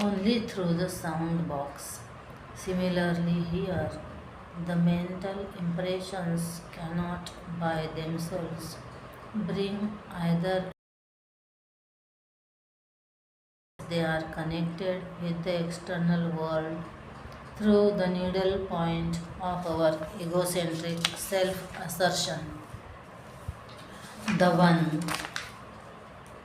only through the sound box. Similarly, here, the mental impressions cannot by themselves bring either they are connected with the external world through the needle point of our egocentric self assertion. The one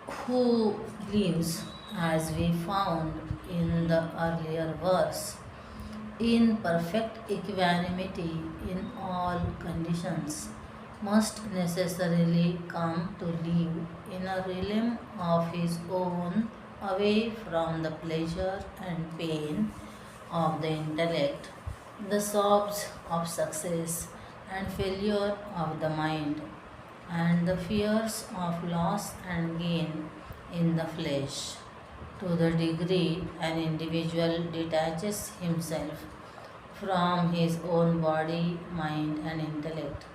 who lives, as we found in the earlier verse, in perfect equanimity in all conditions, must necessarily come to live in a realm of his own, away from the pleasure and pain of the intellect, the sobs of success and failure of the mind, and the fears of loss and gain in the flesh. To the degree an individual detaches himself from his own body, mind, and intellect,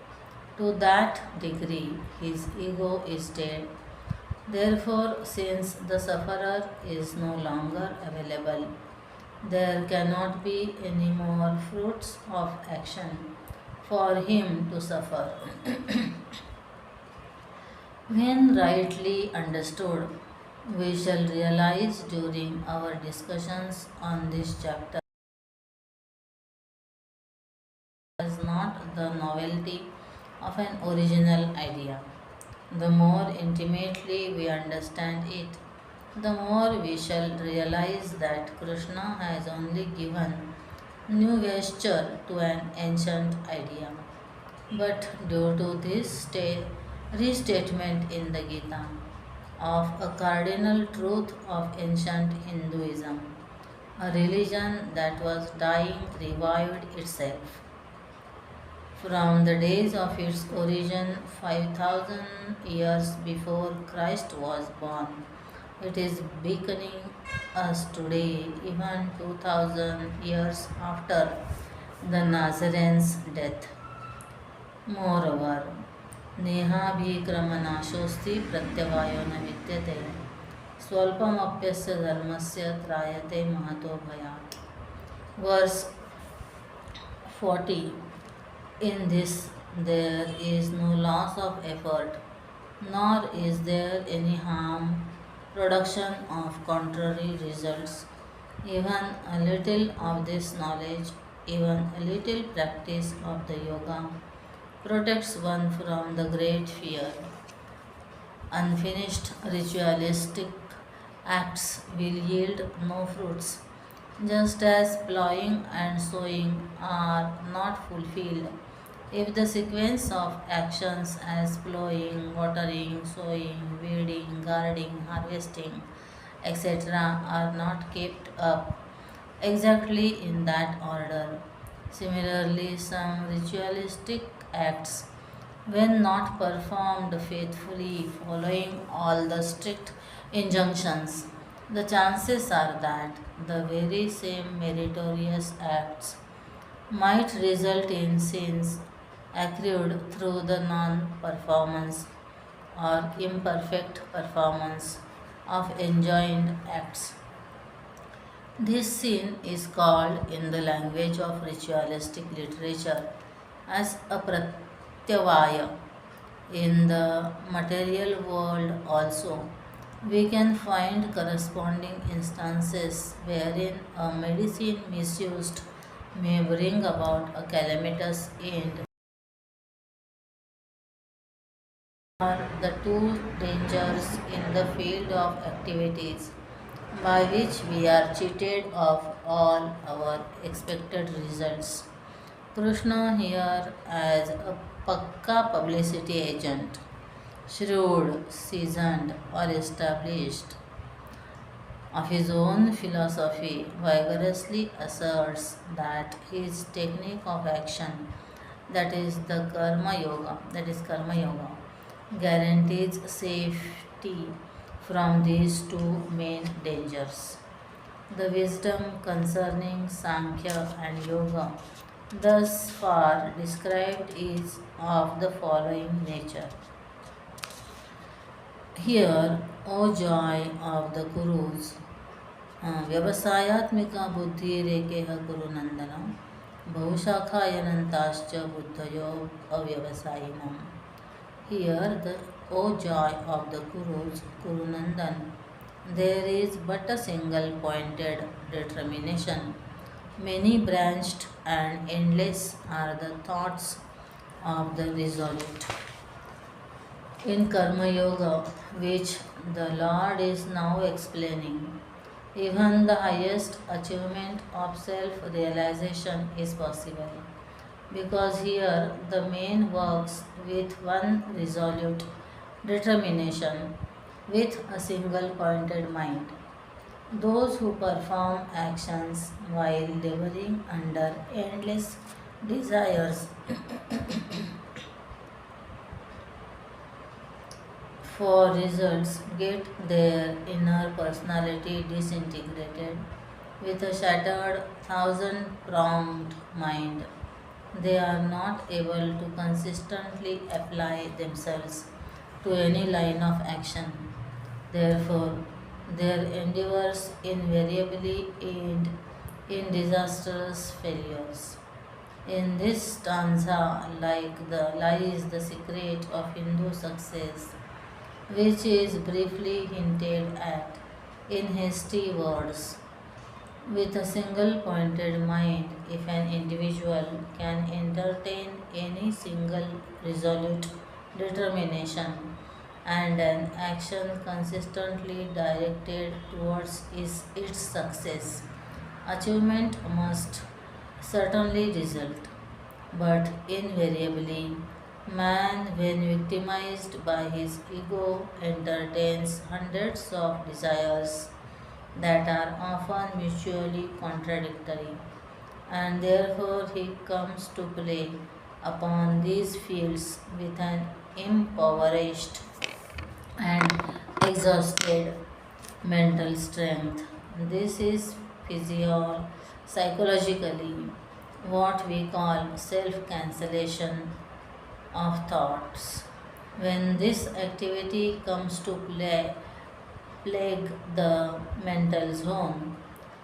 to that degree his ego is dead. Therefore, since the sufferer is no longer available, there cannot be any more fruits of action for him to suffer. When rightly understood, we shall realize during our discussions on this chapter is not the novelty of an original idea. The more intimately we understand it, the more we shall realize that Krishna has only given new vesture to an ancient idea. But due to this restatement in the Gita of a cardinal truth of ancient Hinduism, a religion that was dying revived itself. From the days of its origin, 5000 years before Christ was born, it is beckoning us today, even 2000 years after the Nazarene's death. Moreover, नेहाभिक्रमनाशोऽस्ति प्रत्यवायो न विद्यते स्वल्पमप्यस्य धर्मस्य त्रायते महतो भयात्. Verse 40. In this there is no loss of effort, nor is there any harm, production of contrary results. Even a little of this knowledge, even a little practice of the yoga protects one from the great fear. Unfinished ritualistic acts will yield no fruits, just as plowing and sowing are not fulfilled if the sequence of actions as plowing, watering, sowing, weeding, guarding, harvesting, etc., are not kept up exactly in that order. Similarly, some ritualistic acts, when not performed faithfully, following all the strict injunctions, the chances are that the very same meritorious acts might result in sins accrued through the non performance or imperfect performance of enjoined acts. This sin is called in the language of ritualistic literature as a pratyavaya. In the material world also, we can find corresponding instances wherein a medicine misused may bring about a calamitous end. Are the two dangers in the field of activities by which we are cheated of all our expected results. Krishna here as a pakka publicity agent, shrewd, seasoned, or established, of his own philosophy, vigorously asserts that his technique of action, karma yoga, guarantees safety from these two main dangers. The wisdom concerning Sankhya and Yoga thus far described is of the following nature. Here, O joy of the Gurus, व्यवसायात्मिका बुद्धिरेकेह कुरु नन्दन बहुशाखायनन्ताश्च बुद्धयो अव्यवसायिनम्. Here, the O joy of the Kurus, Kuru Nandan, there is but a single pointed determination. Many branched and endless are the thoughts of the resolute. In Karma Yoga, which the Lord is now explaining, even the highest achievement of self realization is possible, because here the man works with one resolute determination, with a single pointed mind. Those who perform actions while laboring under endless desires for results get their inner personality disintegrated with a shattered thousand pronged mind. They are not able to consistently apply themselves to any line of action. Therefore, their endeavors invariably end in disastrous failures. In this stanza, lies the secret of Hindu success, which is briefly hinted at in hasty words. With a single pointed mind, if an individual can entertain any single resolute determination and an action consistently directed towards its success, achievement must certainly result. But invariably, man, when victimized by his ego, entertains hundreds of desires that are often mutually contradictory, and therefore he comes to play upon these fields with an impoverished and exhausted mental strength. This is psychologically what we call self cancellation of thoughts. When this activity comes to plague the mental zone,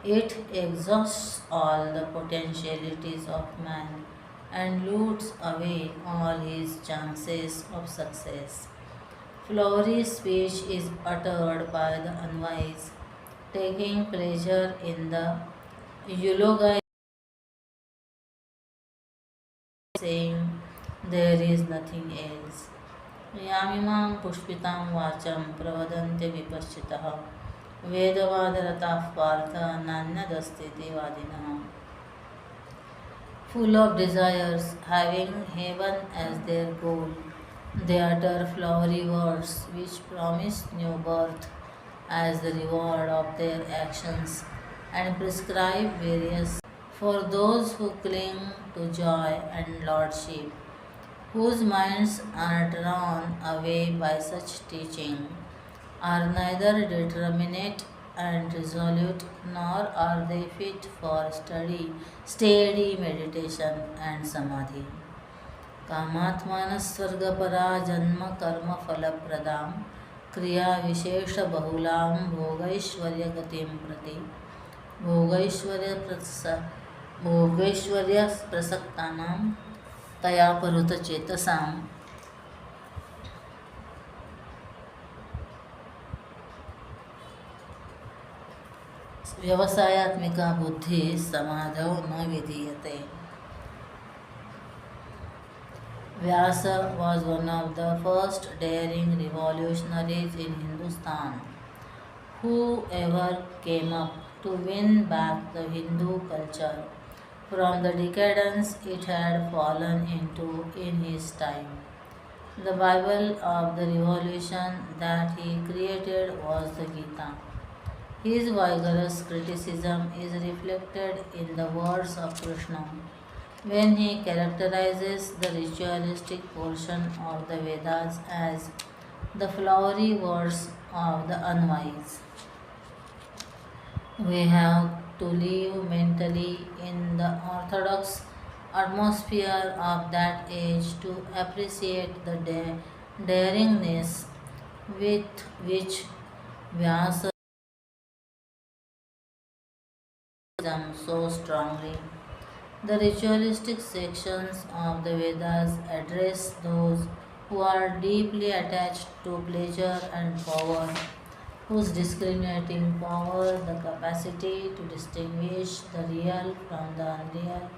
it exhausts all the potentialities of man and loots away all his chances of success. Flowery speech is uttered by the unwise, taking pleasure in the eulogy, saying there is nothing else. यामिमां पुष्पितां वाचं प्रवदन्ते विपश्चितः वेदवादरताः Partha नान्यदस्तीति वादिनः. Full of desires, having heaven as their goal, they utter flowery words which promise new birth as the reward of their actions and prescribe various for those who cling to joy and lordship, whose minds are drawn away by such teaching, are neither determinate and resolute, nor are they fit for steady meditation and samadhi. कामात्मानस्वर्गपरा जन्म कर्म फलप्रदां क्रिया विशेष बहुलां भोगैश्वर्यगतिं प्रति भोगैश्वर्यप्रसक्तानां तया परुतचेतसां व्यवसायात्मिका बुद्धि समाधौ न विधीयते. Vyasa was one of the first daring revolutionaries in Hindustan who ever came up to win back the Hindu culture from the decadence it had fallen into in his time. The Bible of the revolution that he created was the Geeta. His vigorous criticism is reflected in the words of Krishna when he characterizes the ritualistic portion of the Vedas as the flowery words of the unwise. We have to live mentally in the orthodox atmosphere of that age to appreciate the daringness with which Vyasa symbolism so strongly. The ritualistic sections of the Vedas address those who are deeply attached to pleasure and power, whose discriminating power, the capacity to distinguish the real from the unreal,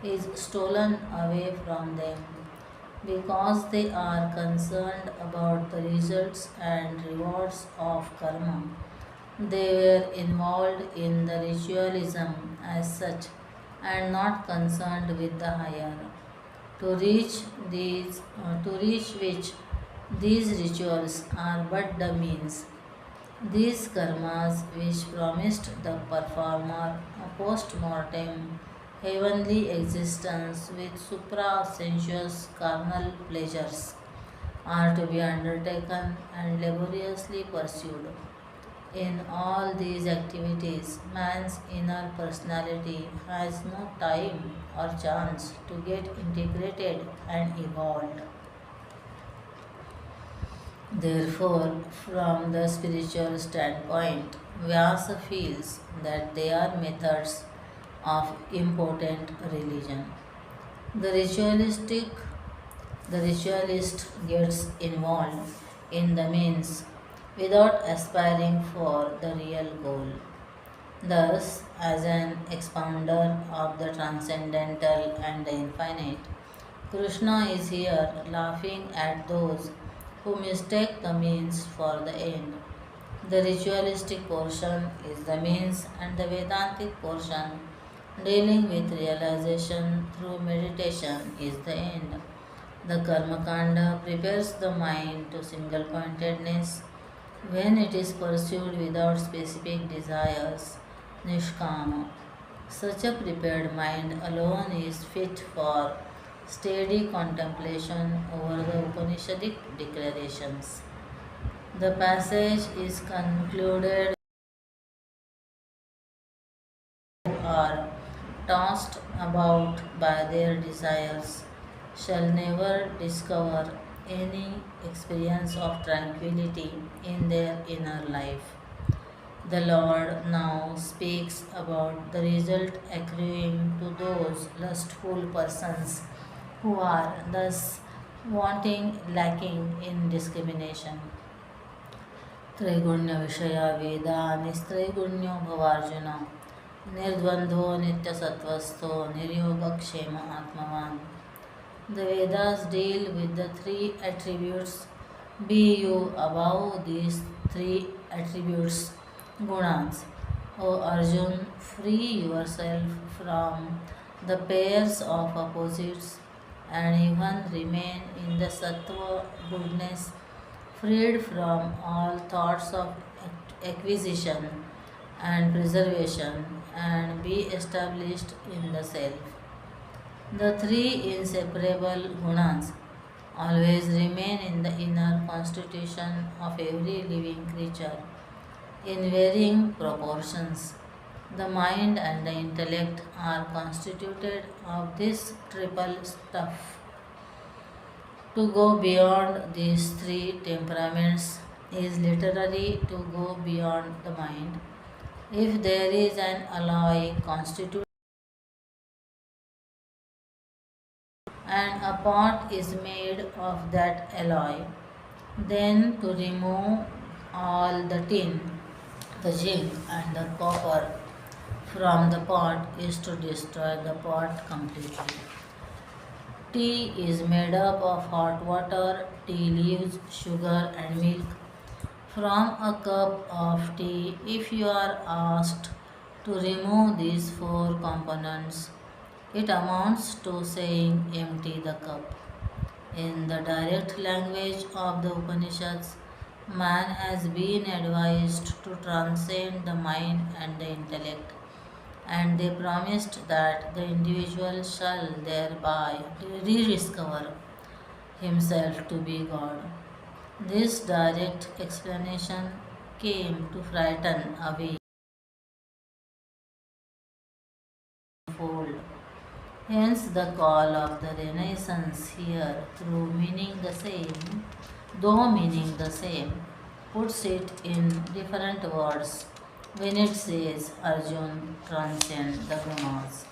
is stolen away from them because they are concerned about the results and rewards of karma. They were involved in the ritualism as such and not concerned with the higher. To reach which these rituals are but the means. These karmas, which promised the performer a post mortem heavenly existence with supra sensuous carnal pleasures, are to be undertaken and laboriously pursued. In all these activities, man's inner personality has no time or chance to get integrated and evolved. Therefore, from the spiritual standpoint, Vyasa feels that they are methods of important religion. The ritualistic the ritualist gets involved in the means without aspiring for the real goal. Thus, as an expounder of the transcendental and the infinite, Krishna is here laughing at those who mistake the means for the end. The ritualistic portion is the means, and the Vedantic portion, dealing with realization through meditation, is the end. The Karmakanda prepares the mind to single pointedness when it is pursued without specific desires, nishkama. Such a prepared mind alone is fit for steady contemplation over the Upanishadic declarations. The passage is concluded are tossed about by their desires shall never discover any experience of tranquility in their inner life. The Lord now speaks about the result accruing to those lustful persons who are thus wanting, lacking in discrimination. त्रैगुण्य विषय वेदा निस्त्रैगुण्यो भवार्जुन निर्द्वंद्वो नित्यसत्वस्थो निर्योगक्षेम आत्मवान. The Vedas deal with the three attributes. Be you above these three attributes, gunas. O Arjun, free yourself from the pairs of opposites and even remain in the sattva goodness, freed from all thoughts of acquisition and preservation, and be established in the self. The three inseparable gunas always remain in the inner constitution of every living creature in varying proportions. The mind and the intellect are constituted of this triple stuff. To go beyond these three temperaments is literally to go beyond the mind. If there is an alloy constituted and a pot is made of that alloy, then to remove all the tin, the zinc, and the copper from the pot is to destroy the pot completely. Tea is made up of hot water, tea leaves, sugar, and milk. From a cup of tea, if you are asked to remove these four components, it amounts to saying empty the cup. In the direct language of the Upanishads, man has been advised to transcend the mind and the intellect, and they promised that the individual shall thereby rediscover himself to be God. This direct explanation came to frighten away the fold. Hence the call of the Renaissance here, though meaning the same, puts it in different words when it says Arjun transcend the gunas.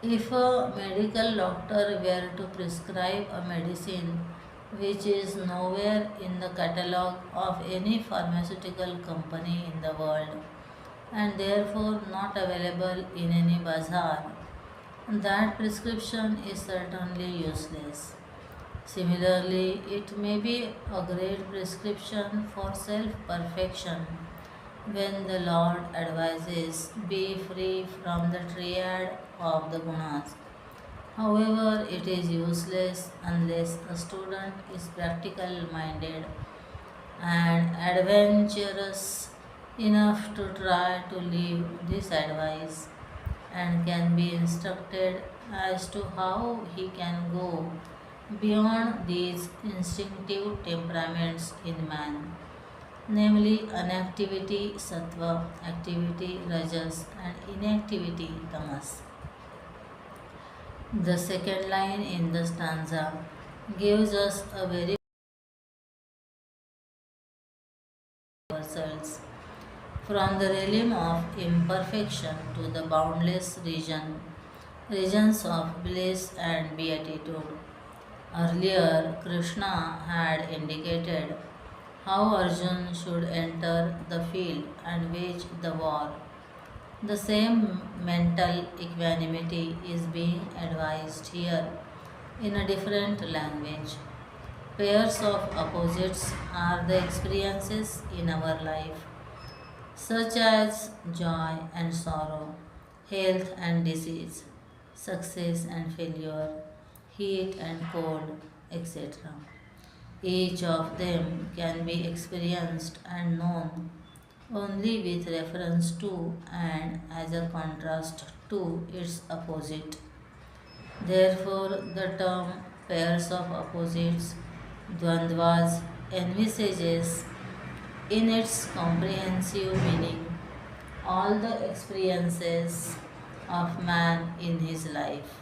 If a medical doctor were to prescribe a medicine which is nowhere in the catalog of any pharmaceutical company in the world and therefore not available in any bazaar, that prescription is certainly useless. Similarly, it may be a great prescription for self perfection when the Lord advises be free from the triad of the gunas. However, it is useless unless a student is practical minded and adventurous enough to try to live this advice and can be instructed as to how he can go beyond these instinctive temperaments in man, namely inactivity sattva, activity rajas, and inactivity tamas. The second line in the stanza gives us a very ourselves from the realm of imperfection to the boundless regions of bliss and beatitude. Earlier, Krishna had indicated how Arjun should enter the field and wage the war. The same mental equanimity is being advised here in a different language. Pairs of opposites are the experiences in our life, such as joy and sorrow, health and disease, success and failure, heat and cold, etc. Each of them can be experienced and known only with reference to and as a contrast to its opposite. Therefore, the term pairs of opposites, dvandvas, envisages in its comprehensive meaning all the experiences of man in his life.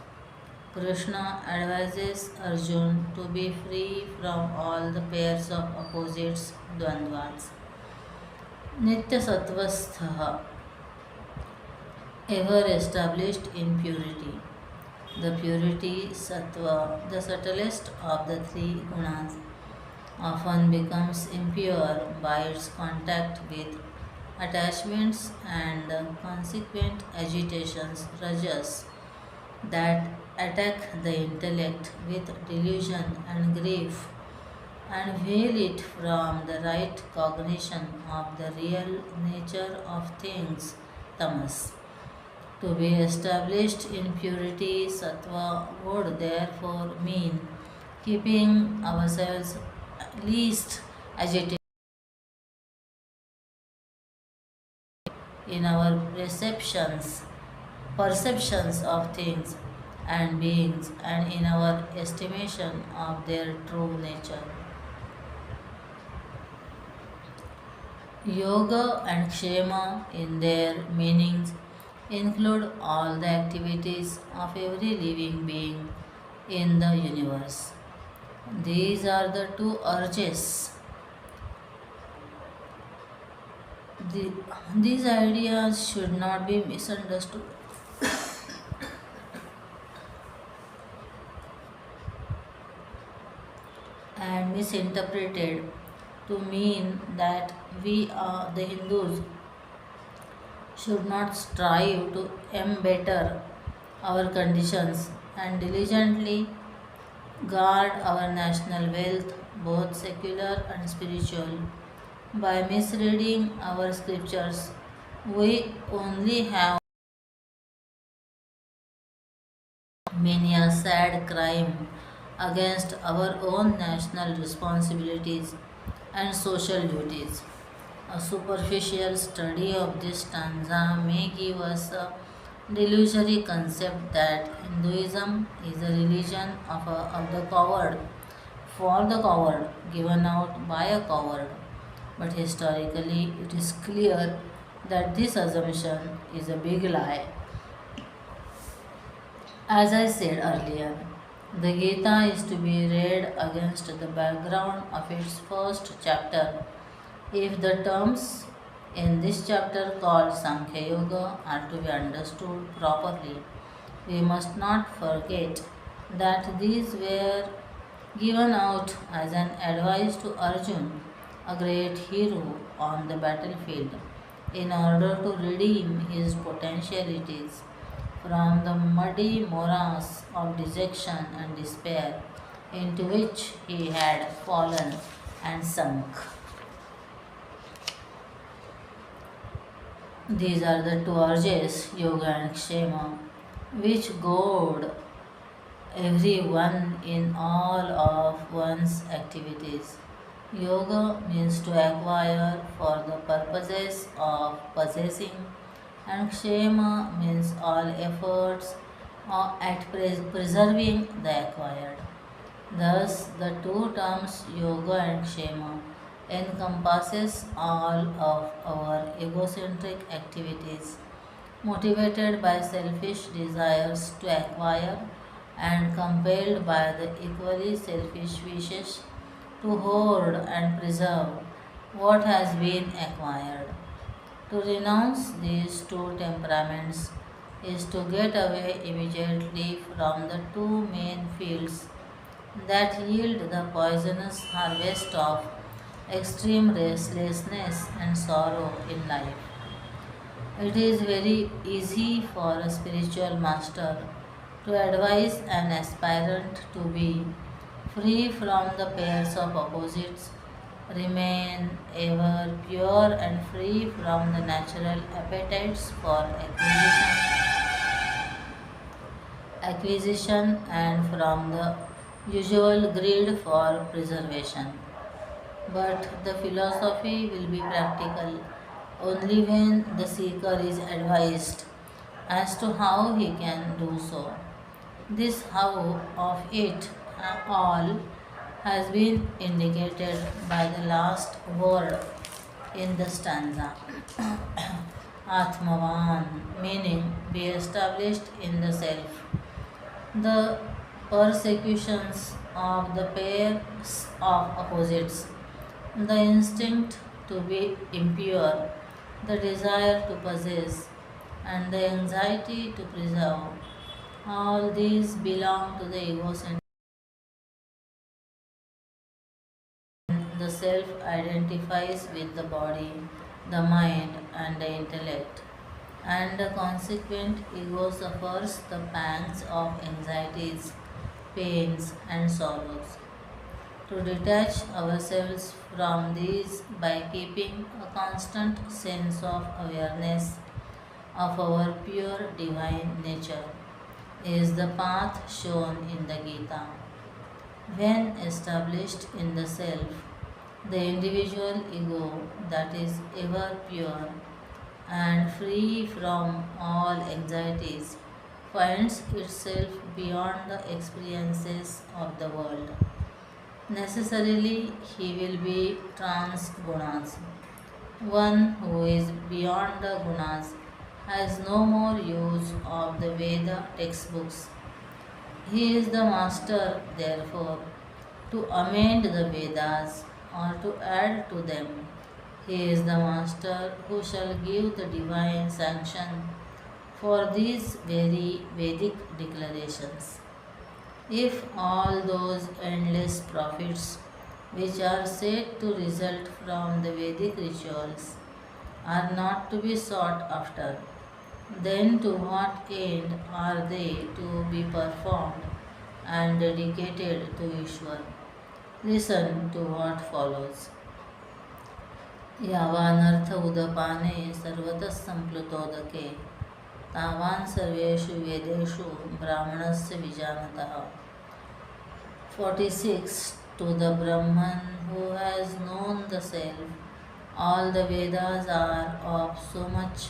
Krishna advises Arjun to be free from all the pairs of opposites, dvandvas. Nitya Sattvastha, ever established in purity. The purity sattva, the subtlest of the three gunas, often becomes impure by its contact with attachments and the consequent agitations, rajas, that attack the intellect with delusion and grief and veil it from the right cognition of the real nature of things, tamas. To be established in purity, sattva would therefore mean keeping ourselves least agitated in our perceptions of things and beings, and in our estimation of their true nature. Yoga and Kshema, in their meanings, include all the activities of every living being in the universe. These are the two urges. The, these ideas should not be misunderstood and misinterpreted to mean that we, the Hindus, should not strive to embetter our conditions and diligently guard our national wealth, both secular and spiritual, by misreading our scriptures. We only have many a sad crime against our own national responsibilities and social duties. A superficial study of this stanza may give us a delusory concept that Hinduism is a religion of the coward, for the coward, given out by a coward. But historically, it is clear that this assumption is a big lie. As I said earlier, The Gita is to be read against the background of its first chapter. If the terms in this chapter called Sankhya Yoga are to be understood properly, we must not forget that these were given out as an advice to Arjun, a great hero on the battlefield, in order to redeem his potentialities from the muddy morass of dejection and despair into which he had fallen and sunk. These are the two urges, yoga and kshema, which goad everyone in all of one's activities. Yoga means to acquire for the purposes of possessing, and kshema means all efforts at preserving the acquired. Thus, the two terms yoga and kshema encompasses all of our egocentric activities motivated by selfish desires to acquire and compelled by the equally selfish wishes to hoard and preserve what has been acquired. To renounce these two temperaments is to get away immediately from the two main fields that yield the poisonous harvest of extreme restlessness and sorrow in life. It is very easy for a spiritual master to advise an aspirant to be free from the pairs of opposites, remain ever pure and free from the natural appetites for acquisition and from the usual greed for preservation. But the philosophy will be practical only when the seeker is advised as to how he can do so. This how of it all has been indicated by the last word in the stanza. Atmavan, meaning be established in the self. The persecutions of the pairs of opposites, the instinct to be impure, the desire to possess, and the anxiety to preserve, all these belong to the egocentric. The self identifies with the body, the mind, and the intellect, and the consequent ego suffers the pangs of anxieties, pains, and sorrows. To detach ourselves from these by keeping a constant sense of awareness of our pure divine nature is the path shown in the Gita. When established in the self, the individual ego that is ever pure and free from all anxieties finds itself beyond the experiences of the world. Necessarily, he will be trans gunas. One who is beyond the gunas has no more use of the Veda textbooks. He is the master, therefore, to amend the Vedas or to add to them. He is the master who shall give the divine sanction for these very Vedic declarations. If all those endless profits which are said to result from the Vedic rituals are not to be sought after, then to what end are they to be performed and dedicated to Ishwar? Listen to what follows. यावानर्थ उदपाने सर्वतः संप्लुतोदके तावान् सर्वेषु वेदेषु ब्राह्मणस्य विजानतः. 46. To the Brahman who has known the self, all the Vedas are of so much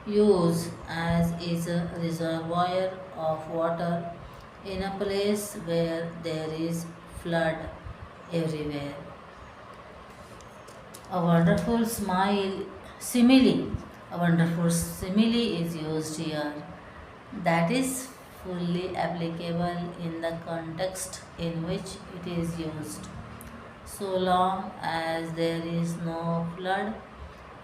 use as is a reservoir of water in a place where there is flood everywhere. A wonderful simile is used here. That is fully applicable in the context in which it is used. So long as there is no flood,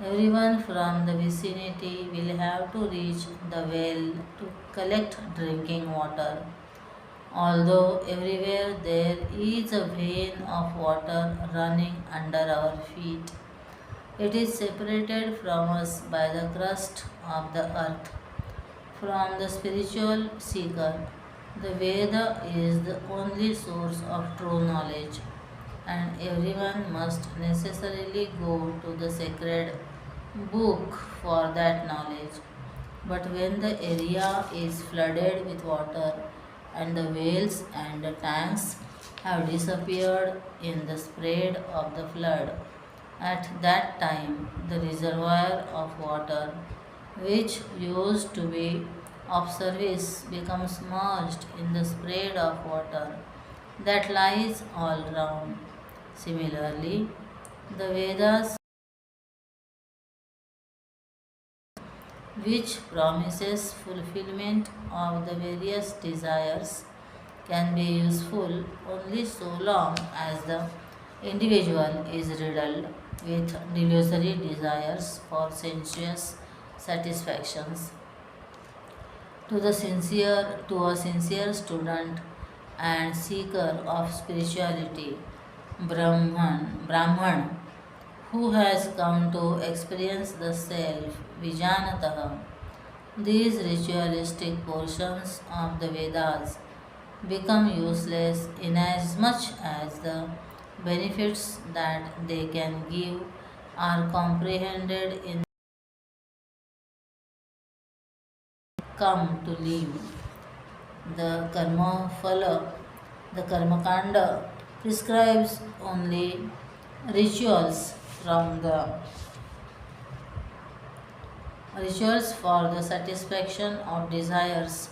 everyone from the vicinity will have to reach the well to collect drinking water. Although everywhere there is a vein of water running under our feet, it is separated from us by the crust of the earth. From the spiritual seeker, the Veda is the only source of true knowledge, and everyone must necessarily go to the sacred book for that knowledge. But when the area is flooded with water and the wells and the tanks have disappeared in the spread of the flood, at that time the reservoir of water, which used to be of service, becomes merged in the spread of water that lies all round. Similarly, the Vedas, which promises fulfillment of the various desires, can be useful only so long as the individual is riddled with delusory desires for sensuous satisfactions. To a sincere student and seeker of spirituality, Brahman, who has come to experience the self, Vijanatah, these ritualistic portions of the Vedas become useless inasmuch as the benefits that they can give are comprehended in come to live. The karma phala, the karma kanda prescribes only rituals from the rituals for the satisfaction of desires,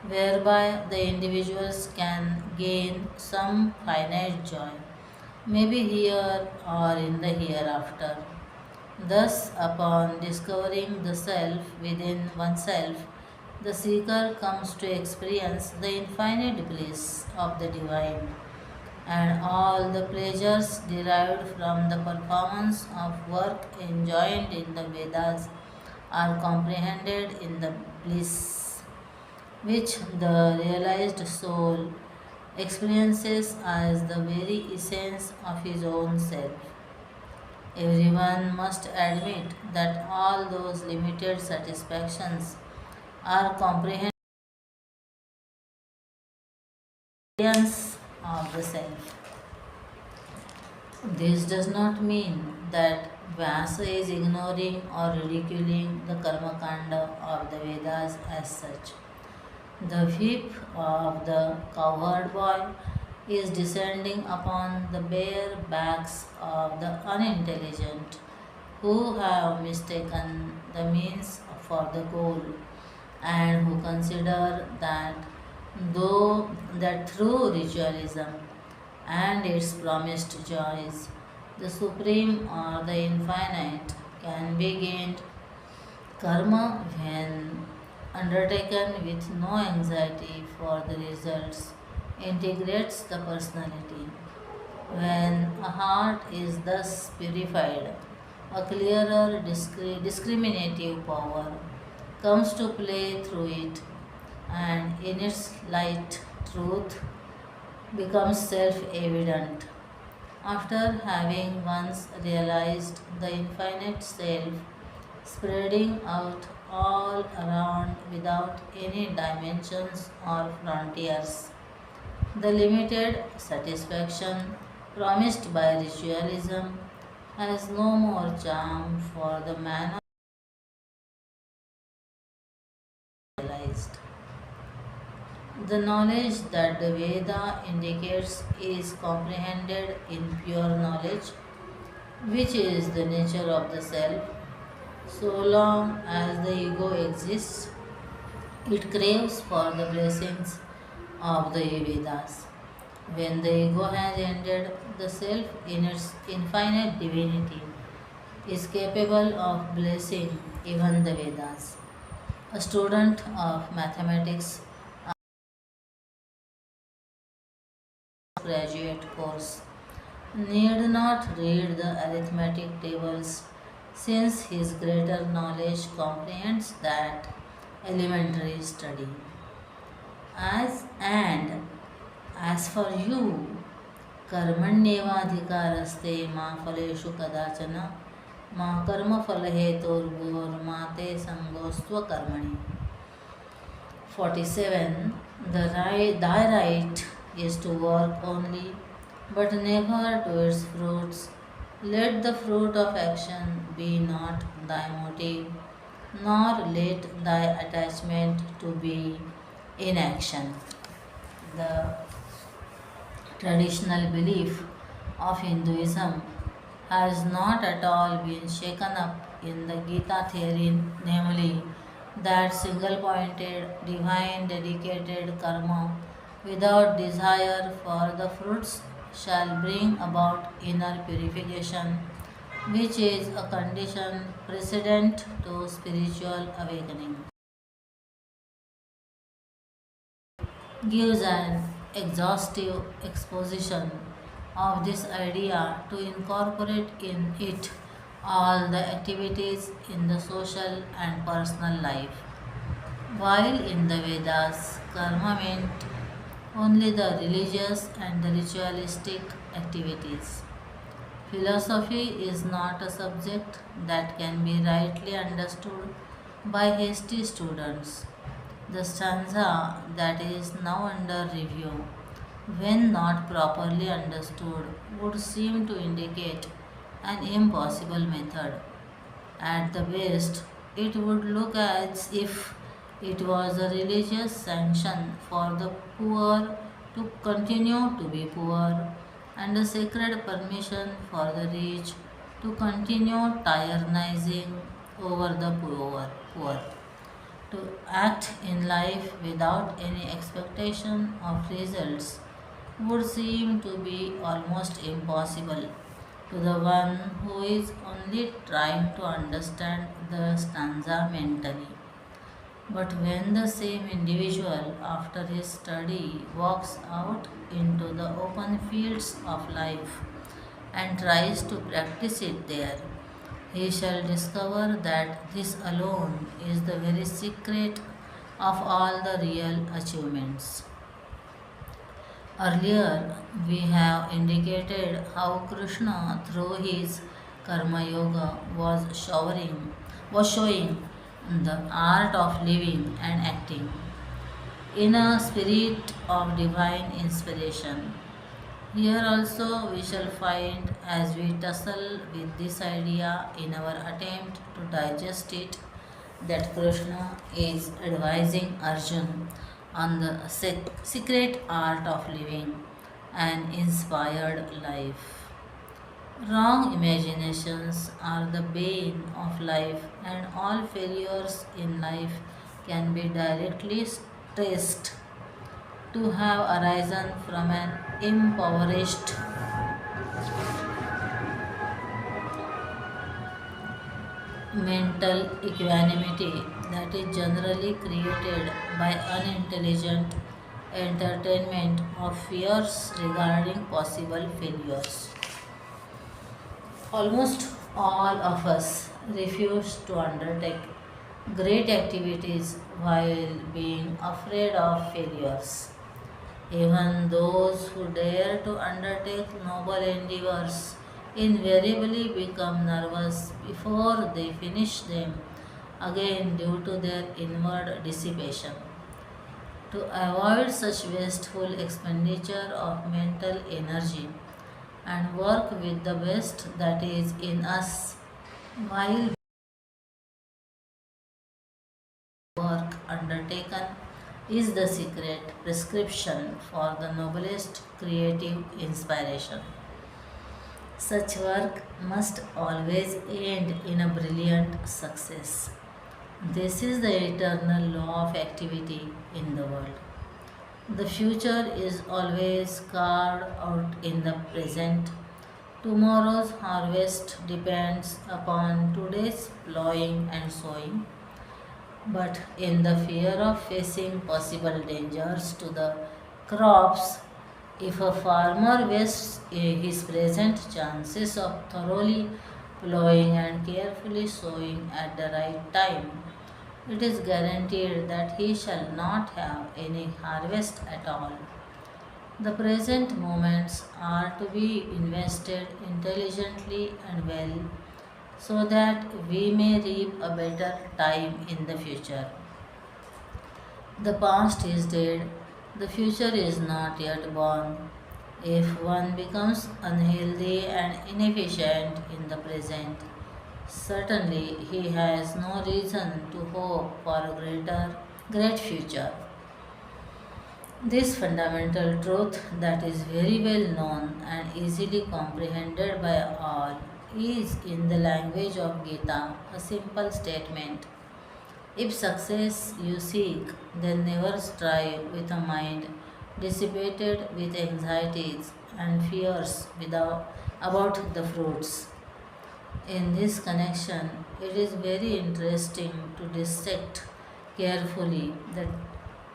whereby the individuals can gain some finite joy, maybe here or in the hereafter. Thus, upon discovering the self within oneself, the seeker comes to experience the infinite bliss of the divine, and all the pleasures derived from the performance of work enjoined in the Vedas are comprehended in the bliss which the realized soul experiences as the very essence of his own self. Everyone must admit that all those limited satisfactions are comprehensions of the self. This does not mean that Vyasa is ignoring or ridiculing the karma kanda of the Vedas as such. The whip of the cowherd boy is descending upon the bare backs of the unintelligent who have mistaken the means for the goal and who consider that though that through ritualism and its promised joys, the supreme or the infinite can be gained. Karma, when undertaken with no anxiety for the results, integrates the personality. When a heart is thus purified, a clearer discriminative power comes to play through it, and in its light, truth becomes self evident. After having once realized the infinite self spreading out all around without any dimensions or frontiers, the limited satisfaction promised by ritualism has no more charm for the man realized. The knowledge that the Veda indicates is comprehended in pure knowledge, which is the nature of the self. So long as the ego exists, it craves for the blessings of the Vedas. When the ego has ended, the self in its infinite divinity is capable of blessing even the Vedas. A student of mathematics postgraduate course need not read the arithmetic tables since his greater knowledge comprehends that elementary study. As for you, कर्मण्येवाधिकारस्ते मा फलेषु कदाचन मा कर्मफलहेतुर्भुर्मा ते संगोऽस्त्वकर्मणि. 47. Thy right is to work only, but never to its fruits. Let the fruit of action be not thy motive, nor let thy attachment to be inaction. The traditional belief of Hinduism has not at all been shaken up in the Gita theory, namely that single pointed, divine dedicated karma without desire for the fruits shall bring about inner purification, which is a condition precedent to spiritual awakening. Gives an exhaustive exposition of this idea to incorporate in it all the activities in the social and personal life. While in the Vedas, karma meant only the religious and the ritualistic activities. Philosophy is not a subject that can be rightly understood by hasty students. The stanza that is now under review, when not properly understood, would seem to indicate an impossible method. At the best, it would look as if it was a religious sanction for the poor to continue to be poor and a sacred permission for the rich to continue tyrannizing over the poor. To act in life without any expectation of results would seem to be almost impossible to the one who is only trying to understand the stanza mentally. But when the same individual, after his study, walks out into the open fields of life and tries to practice it there, he shall discover that this alone is the very secret of all the real achievements. Earlier, we have indicated how Krishna, through his Karma Yoga, was showing the art of living and acting in a spirit of divine inspiration. Here also we shall find, as we tussle with this idea in our attempt to digest it, that Krishna is advising Arjun on the secret art of living an inspired life. Wrong imaginations are the bane of life, and all failures in life can be directly traced to have arisen from an impoverished mental equanimity that is generally created by unintelligent entertainment of fears regarding possible failures. Almost all of us refuse to undertake great activities while being afraid of failures. Even those who dare to undertake noble endeavors invariably become nervous before they finish them, again due to their inward dissipation. To avoid such wasteful expenditure of mental energy and work with the best that is in us while work undertaken is the secret prescription for the noblest creative inspiration. Such work must always end in a brilliant success. This is the eternal law of activity in the world. The future is always carved out in the present. Tomorrow's harvest depends upon today's plowing and sowing. But in the fear of facing possible dangers to the crops, If a farmer wastes his present chances of thoroughly plowing and carefully sowing at the right time, it is guaranteed that he shall not have any harvest at all. The present moments are to be invested intelligently and well so that we may reap a better time in the future. The past is dead, the future is not yet born. If one becomes unhealthy and inefficient in the present, certainly he has no reason to hope for a great future. This fundamental truth that is very well known and easily comprehended by all is in the language of Gita a simple statement. If success you seek, then never strive with a mind dissipated with anxieties and fears about the fruits. In this connection, it is very interesting to dissect carefully that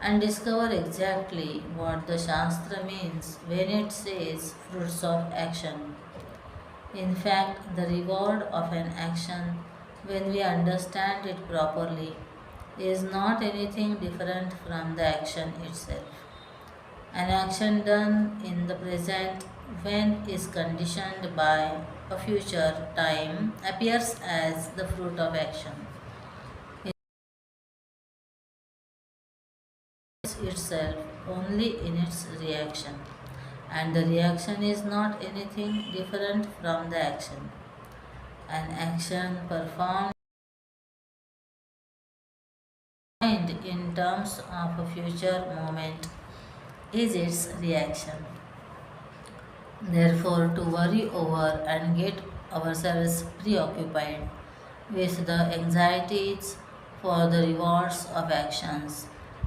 and discover exactly what the Shastra means when it says fruits of action. In fact, the reward of an action, when we understand it properly, is not anything different from the action itself. An action done in the present, when is conditioned by a future time, appears as the fruit of action. Itself only in its reaction, and the reaction is not anything different from the action. An action performed in terms of a future moment is its reaction. Therefore, to worry over and get ourselves preoccupied with the anxieties for the rewards of actions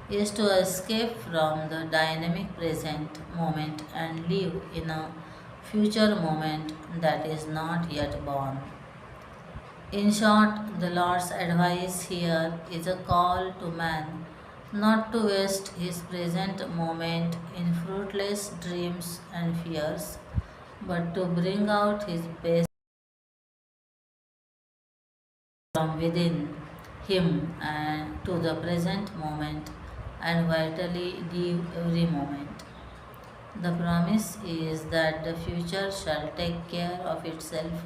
is to escape from the dynamic present moment and live in a future moment that is not yet born. In short, the Lord's advice here is a call to man not to waste his present moment in fruitless dreams and fears, but to bring out his best from within him and to the present moment and vitally live every moment. The promise is that the future shall take care of itself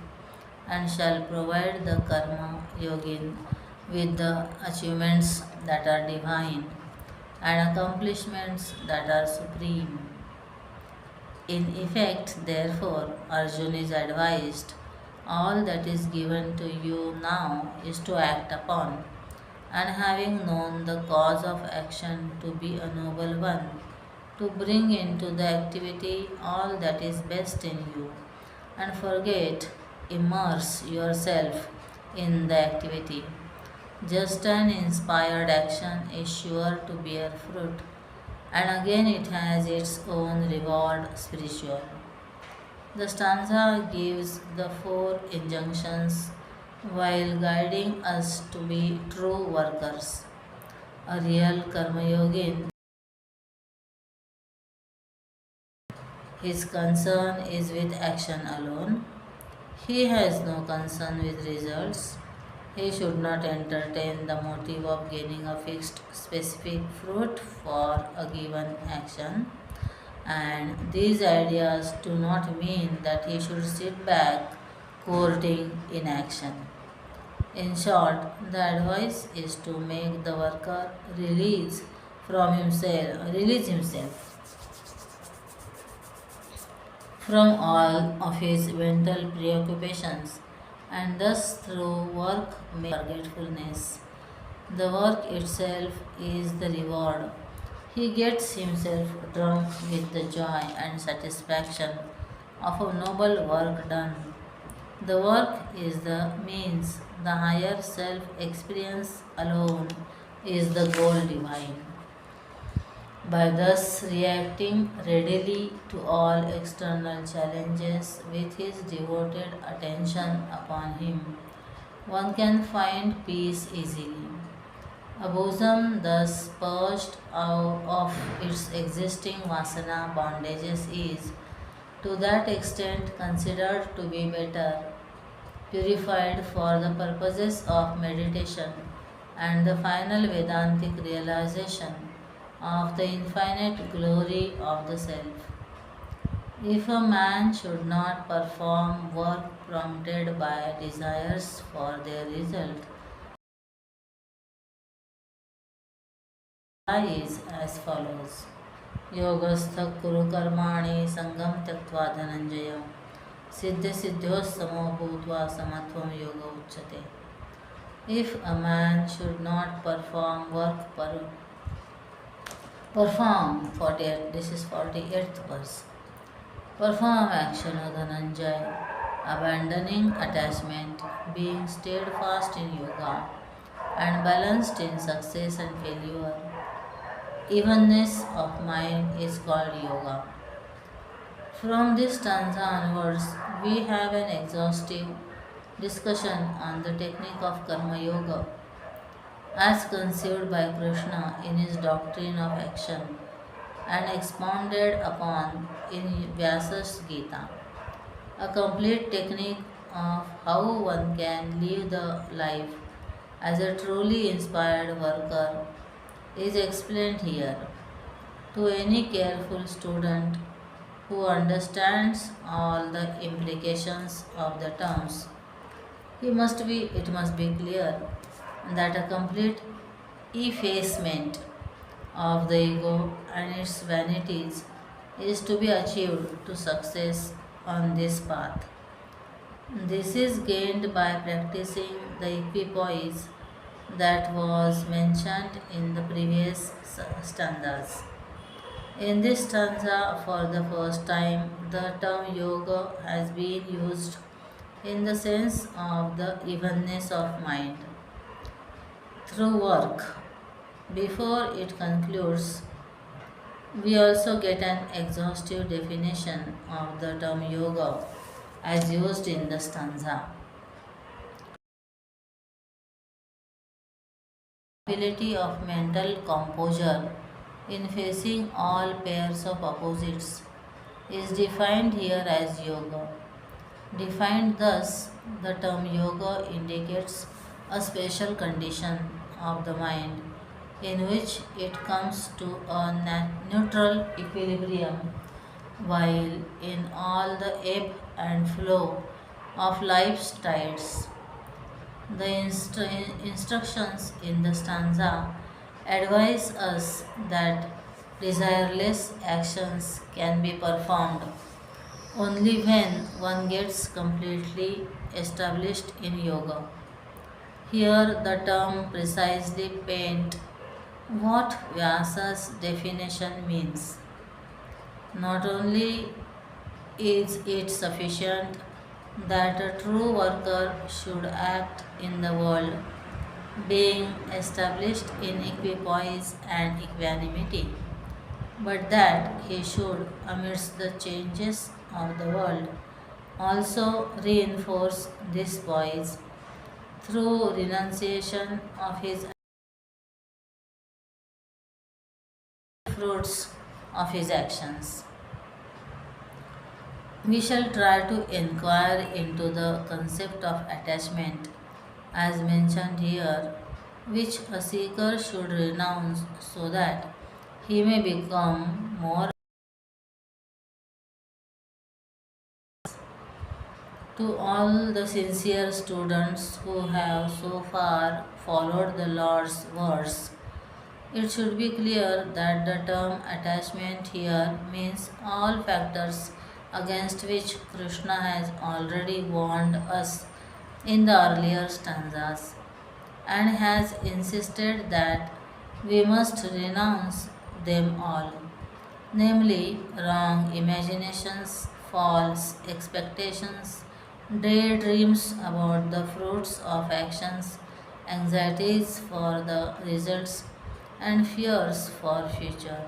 and shall provide the karma yogin with the achievements that are divine and accomplishments that are supreme. In effect, therefore, Arjun is advised all that is given to you now is to act upon, and having known the cause of action to be a noble one, to bring into the activity all that is best in you, and forget, immerse yourself in the activity. Just an inspired action is sure to bear fruit, and again it has its own reward spiritual. The stanza gives the four injunctions while guiding us to be true workers. A real karma yogin, his concern is with action alone. He has no concern with results. He should not entertain the motive of gaining a fixed specific fruit for a given action. And these ideas do not mean that he should sit back courting inaction. In short, the advice is to make the worker release himself from all of his mental preoccupations and thus through work make forgetfulness. The work itself is the reward. He gets himself drunk with the joy and satisfaction of a noble work done. The work is the means, the higher self experience alone is the goal divine. By thus reacting readily to all external challenges with his devoted attention upon him, one can find peace easily. A bosom thus purged out of its existing vasana bondages is, to that extent, considered to be better purified for the purposes of meditation and the final Vedantic realization of the infinite glory of the self. If a man should not perform work prompted by desires for their result, is as follows. योगस्थ कुरु कर्माणि संगम त्यक्त्वा धनंजय सिद्ध सिद्ध्योस्तमो भूत्वा समत्वम योग उच्यते. If a man should not perform 48, this is 48th verse. Perform action, O Dhananjay, abandoning attachment, being steadfast in yoga and balanced in success and failure. Evenness of mind is called yoga. From this stanza onwards, we have an exhaustive discussion on the technique of Karma Yoga as conceived by Krishna in his doctrine of action and expounded upon in Vyasa's Geeta. A complete technique of how one can live the life as a truly inspired worker is explained here. To any careful student who understands all the implications of the terms, it must be clear that a complete effacement of the ego and its vanities is to be achieved to success on this path. This is gained by practicing the equipoise that was mentioned in the previous stanzas. In this stanza, for the first time, the term yoga has been used in the sense of the evenness of mind through work. Before it concludes, we also get an exhaustive definition of the term yoga as used in the stanza. Ability of mental composure in facing all pairs of opposites is defined here as yoga. Defined thus, the term yoga indicates a special condition of the mind in which it comes to a neutral equilibrium while in all the ebb and flow of life's tides. The instructions in the stanza advise us that desireless actions can be performed only when one gets completely established in yoga. Here, the term precisely paint what Vyasa's definition means. Not only is it sufficient that a true worker should act in the world, being established in equipoise and equanimity, but that he should, amidst the changes of the world, also reinforce this poise through renunciation of his fruits of his actions. We shall try to inquire into the concept of attachment as mentioned here, which a seeker should renounce so that he may become more. To all the sincere students who have so far followed the Lord's words, it should be clear that the term attachment here means all factors against which Krishna has already warned us in the earlier stanzas and has insisted that we must renounce them all, namely wrong imaginations, false expectations, daydreams about the fruits of actions, anxieties for the results, and fears for future.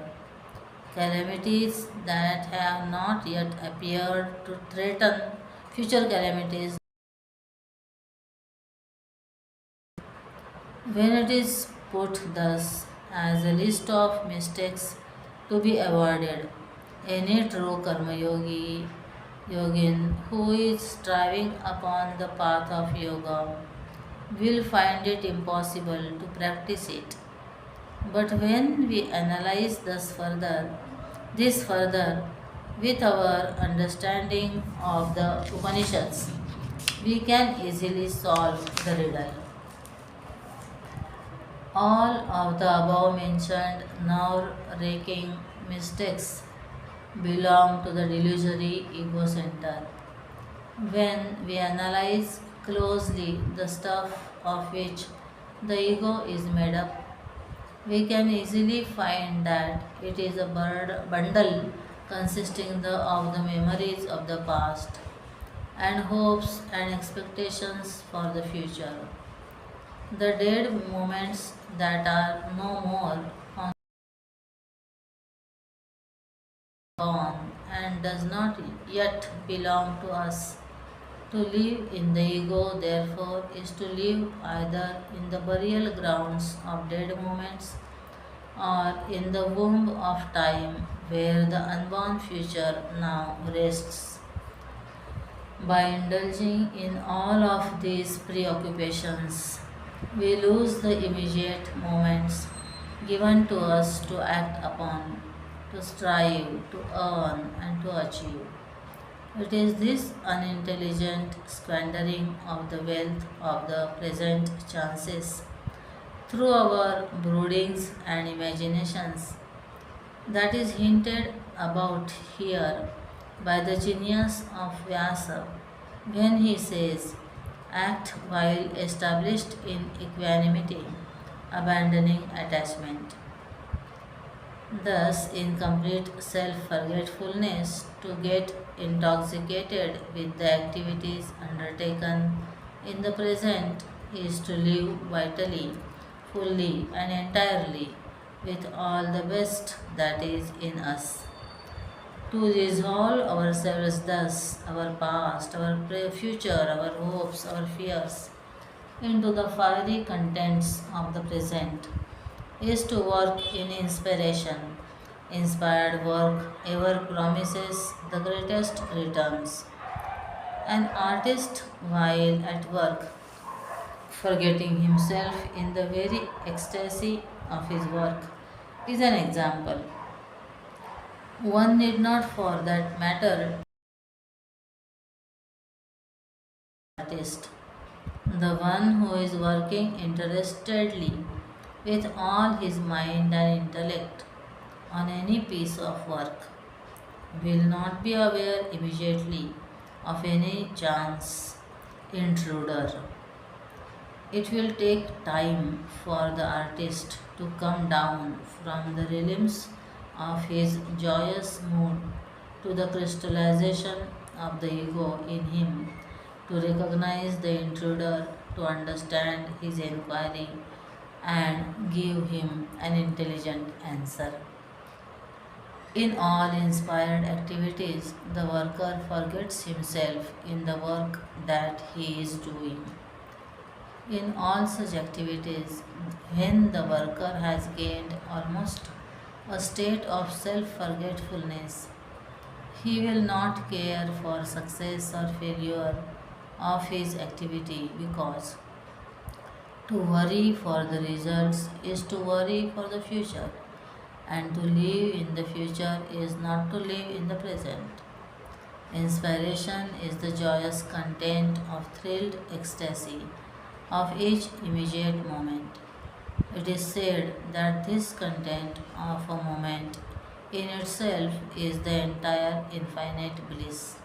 Calamities that have not yet appeared to threaten future calamities. When it is put thus as a list of mistakes to be avoided. Any true Karma Yogi, Yogin who is striving upon the path of yoga will find it impossible to practice it. But when we analyze this further with our understanding of the Upanishads, we can easily solve the riddle. All of the above mentioned nerve-wracking mistakes belong to the delusory ego center. When we analyze closely the stuff of which the ego is made up, we can easily find that it is a bundle consisting of the memories of the past and hopes and expectations for the future. The dead moments that are no more gone and does not yet belong to us. To live in the ego, therefore, is to live either in the burial grounds of dead moments or in the womb of time where the unborn future now rests. By indulging in all of these preoccupations, we lose the immediate moments given to us to act upon, to strive, to earn, and to achieve. It is this unintelligent squandering of the wealth of the present chances through our broodings and imaginations that is hinted about here by the genius of Vyasa when he says, act while established in equanimity, abandoning attachment. Thus, in complete self forgetfulness, to get intoxicated with the activities undertaken in the present is to live vitally, fully, and entirely with all the best that is in us. To resolve ourselves thus, our past, our future, our hopes, our fears, into the fiery contents of the present is to work in inspiration. Inspired work ever promises the greatest returns. An artist, while at work, forgetting himself in the very ecstasy of his work, is an example. One need not, for that matter, artist. The one who is working interestedly with all his mind and intellect on any piece of work will not be aware immediately of any chance intruder. It will take time for the artist to come down from the realms of his joyous mood to the crystallization of the ego in him, to recognize the intruder, to understand his inquiry, and give him an intelligent answer. In all inspired activities, the worker forgets himself in the work that he is doing. In all such activities, when the worker has gained almost a state of self forgetfulness, he will not care for success or failure of his activity because to worry for the results is to worry for the future, and to live in the future is not to live in the present. Inspiration is the joyous content of thrilled ecstasy of each immediate moment. It is said that this content of a moment in itself is the entire infinite bliss.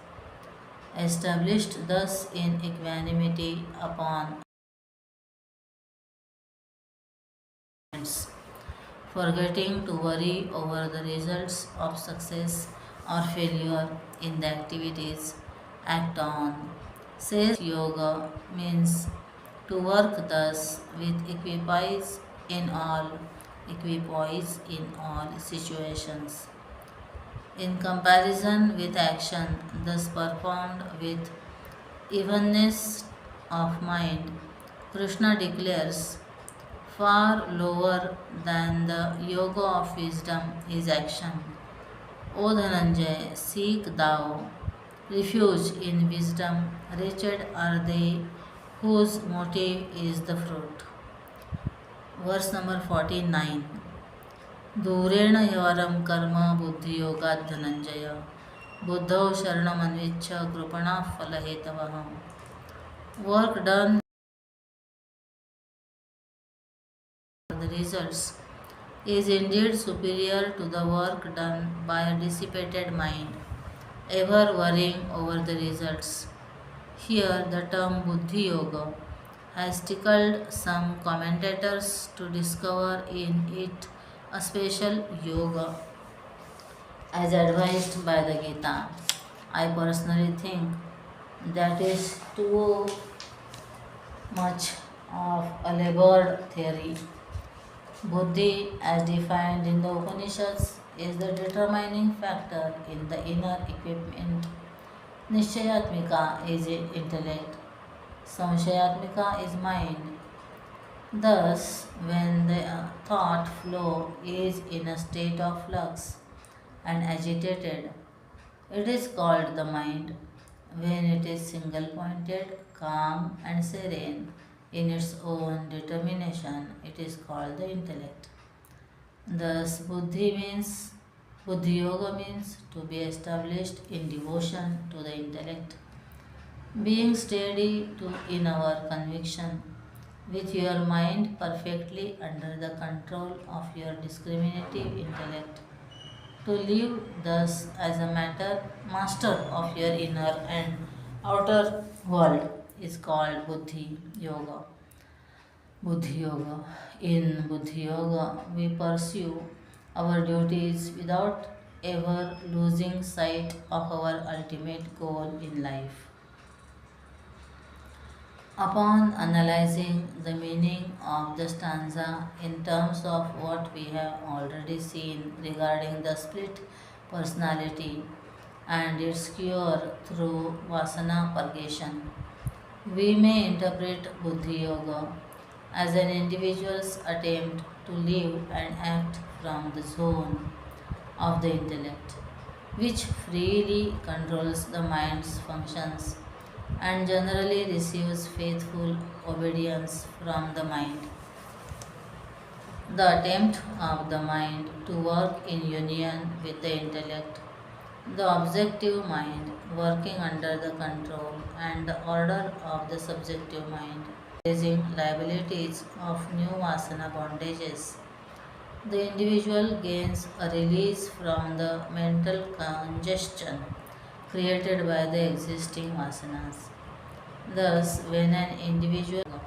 Established thus in equanimity upon moments, forgetting to worry over the results of success or failure in the activities, act on. Says yoga means to work thus with equipoise in all situations. In comparison with action thus performed with evenness of mind, Krishna declares, Far lower than the yoga of wisdom is action. O Dhananjay, seek thou refuge in wisdom. Wretched are they whose motive is the fruit. Verse number 49. दूरेण ह्यवरं कर्म बुद्धियोगात् धनञ्जय बुद्धौ शरणमन्विच्छ कृपणाः फलहेतवः. Work done for the results is indeed superior to the work done by a dissipated mind, ever worrying over the results. Here, the term Buddhi Yoga has tickled some commentators to discover in it a special yoga as advised by the Gita. I personally think that is too much of a labored theory. Buddhi, as defined in the Upanishads, is the determining factor in the inner equipment. Nishayatmika is intellect, Samshayatmika is mind. Thus, when the thought flow is in a state of flux and agitated, it is called the mind. When it is single pointed, calm, and serene in its own determination, it is called the intellect. Thus, Buddhi Yoga means to be established in devotion to the intellect, being steady in our conviction, with your mind perfectly under the control of your discriminative intellect, to live thus as a master of your inner and outer world is called Buddhi Yoga. Buddhi Yoga. In Buddhi Yoga, we pursue our duties without ever losing sight of our ultimate goal in life. Upon analyzing the meaning of the stanza in terms of what we have already seen regarding the split personality and its cure through vasana purgation, we may interpret Buddhi Yoga as an individual's attempt to live and act from the zone of the intellect, which freely controls the mind's functions and generally receives faithful obedience from the mind. The attempt of the mind to work in union with the intellect, the objective mind working under the control and the order of the subjective mind, raising liabilities of new vasana bondages. The individual gains a release from the mental congestion created by the existing vasanas. Thus, when an individual,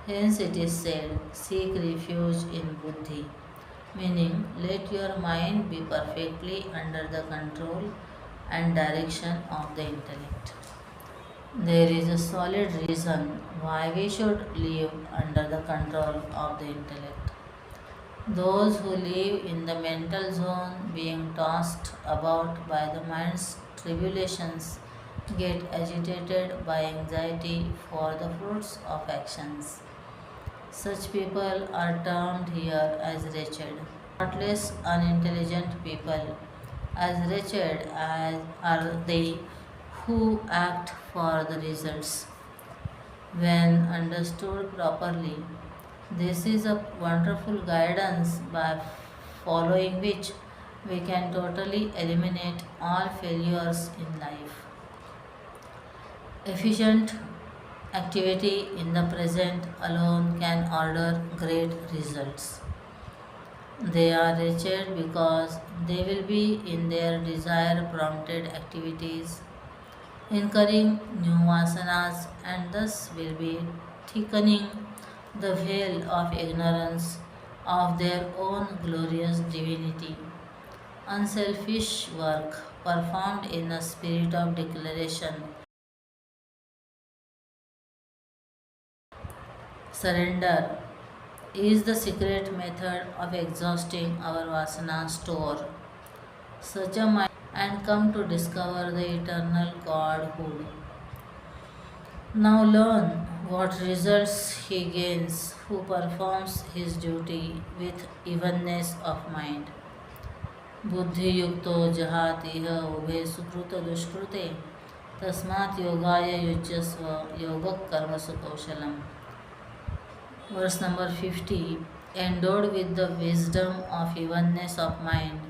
hence it is said, seek refuge in buddhi, meaning let your mind be perfectly under the control and direction of the intellect. There is a solid reason why we should live under the control of the intellect. Those who live in the mental zone, being tossed about by the mind's tribulations, get agitated by anxiety for the fruits of actions. Such people are termed here as wretched. Not less unintelligent people, as wretched as are they who act for the results. When understood properly, this is a wonderful guidance by following which we can totally eliminate all failures in life. Efficient activity in the present alone can order great results. They are wretched because they will be in their desire prompted activities, incurring new vasanas, and thus will be thickening the veil of ignorance of their own glorious divinity. Unselfish work performed in a spirit of declaration, surrender, is the secret method of exhausting our vasana store. Such a mind and come to discover the eternal Godhood. Now learn what results he gains, who performs his duty with evenness of mind. बुद्धियुक्तो जहाति इह उभे सुकृत दुष्कृते तस्मात् योगाय युज्यस्व योगः कर्मसु कौशलम्. Verse number 50. Endowed with the wisdom of evenness of mind,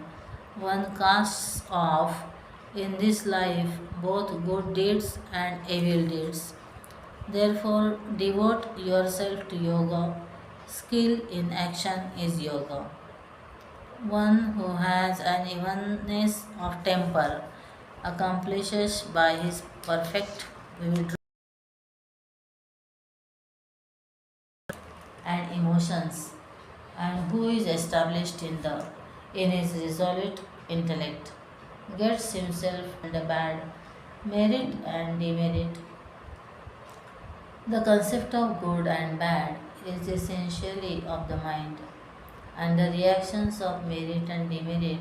one casts off in this life both good deeds and evil deeds. Therefore, devote yourself to yoga. Skill in action is yoga. One who has an evenness of temper accomplishes by his perfect withdrawal and emotions, and who is established in his resolute intellect, gets himself and a bad merit and demerit. The concept of good and bad is essentially of the mind, and the reactions of merit and demerit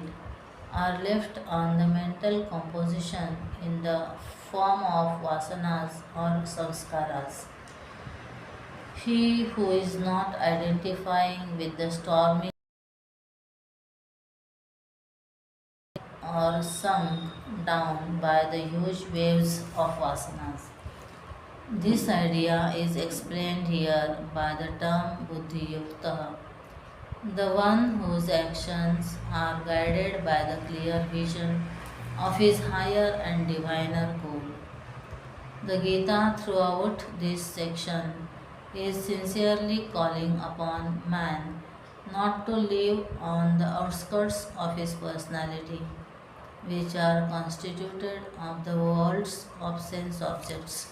are left on the mental composition in the form of vasanas or samskaras. He who is not identifying with the stormy or sunk down by the huge waves of vasanas. This idea is explained here by the term buddhi yukta, the one whose actions are guided by the clear vision of his higher and diviner goal. The Gita throughout this section is sincerely calling upon man not to live on the outskirts of his personality, which are constituted of the worlds of sense objects,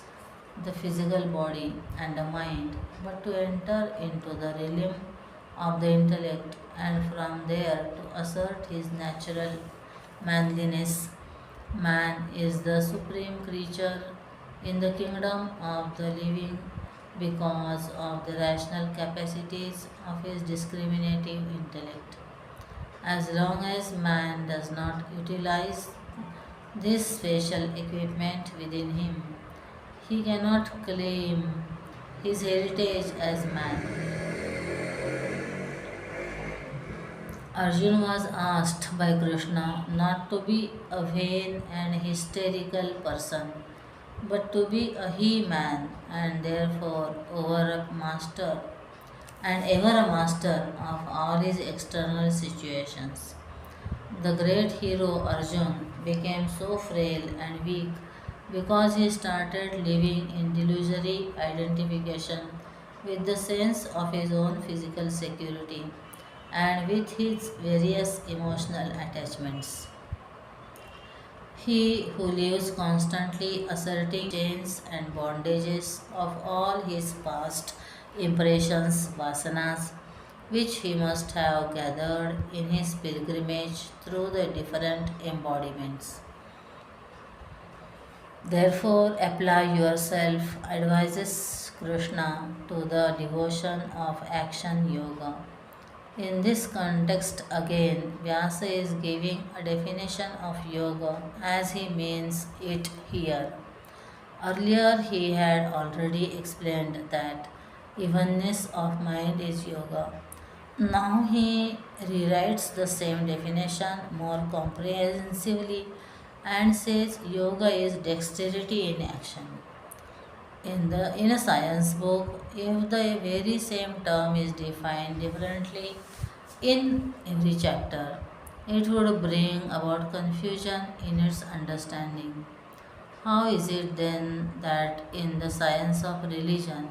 the physical body and the mind, but to enter into the realm of the intellect and from there to assert his natural manliness. Man is the supreme creature in the kingdom of the living because of the rational capacities of his discriminative intellect. As long as man does not utilize this special equipment within him, he cannot claim his heritage as man. Arjun was asked by Krishna not to be a vain and hysterical person, but to be a he man and therefore over a master and ever a master of all his external situations. The great hero Arjun became so frail and weak because he started living in delusory identification with the sense of his own physical security and with his various emotional attachments. He who lives constantly asserting chains and bondages of all his past impressions, vasanas, which he must have gathered in his pilgrimage through the different embodiments. Therefore, apply yourself, advises Krishna, to the devotion of action yoga. In this context, again, Vyasa is giving a definition of yoga as he means it here. Earlier, he had already explained that evenness of mind is yoga. Now, he rewrites the same definition more comprehensively and says yoga is dexterity in action. In a science book, if the very same term is defined differently in every chapter, it would bring about confusion in its understanding. How is it then that in the science of religion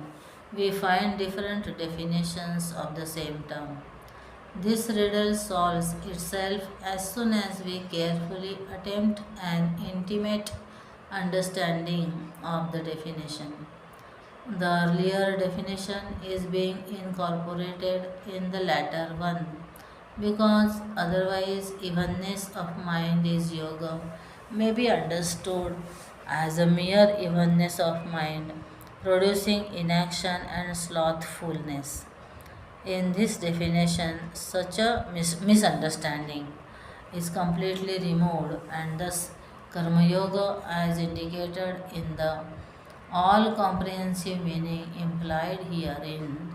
we find different definitions of the same term? This riddle solves itself as soon as we carefully attempt an intimate understanding of the definition. The earlier definition is being incorporated in the latter one because otherwise, evenness of mind is yoga may be understood as a mere evenness of mind producing inaction and slothfulness. In this definition, such a misunderstanding is completely removed, and thus Karma Yoga, as indicated in the All comprehensive meaning implied herein